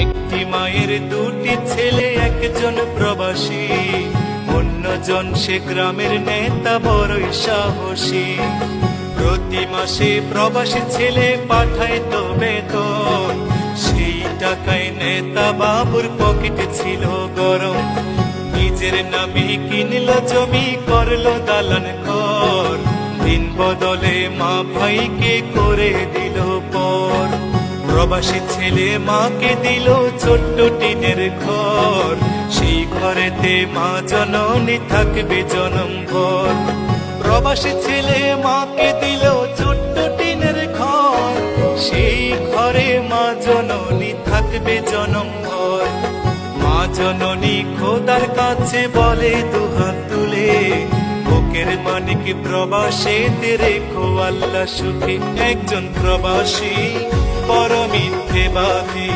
একটি মায়ের দুটি ছেলে, একজন প্রবাসী, অন্যজন সে গ্রামের নেতা বড়ই সাহসী। প্রতি মাসে প্রবাসী ছেলে পাঠায় তো বেতন, সেই টাকায় নেতা বাবুর পকেটে ছিল গরম। নিজের নামে কিনলো জমি, করলো দালান ঘর, দিন বদলে মা ভাইকে করে দিল পর। প্রবাসী ছেলে মাকে দিল ছোট্ট টিনের ঘর, সেই ঘরেতে মা জননী থাকবে জনমভর। প্রবাসী ছেলে মাকে দিল ছোট্ট টিনের ঘর, সেই ঘরে মা জননী থাকবে জনমভর। মা জননী খোদার কাছে বলে দুহাত তুলে, বুকের মানিক প্রবাসীতে রেখো আল্লাহ সুখে। একজন প্রবাসী বড় মিথ্যেবাদী,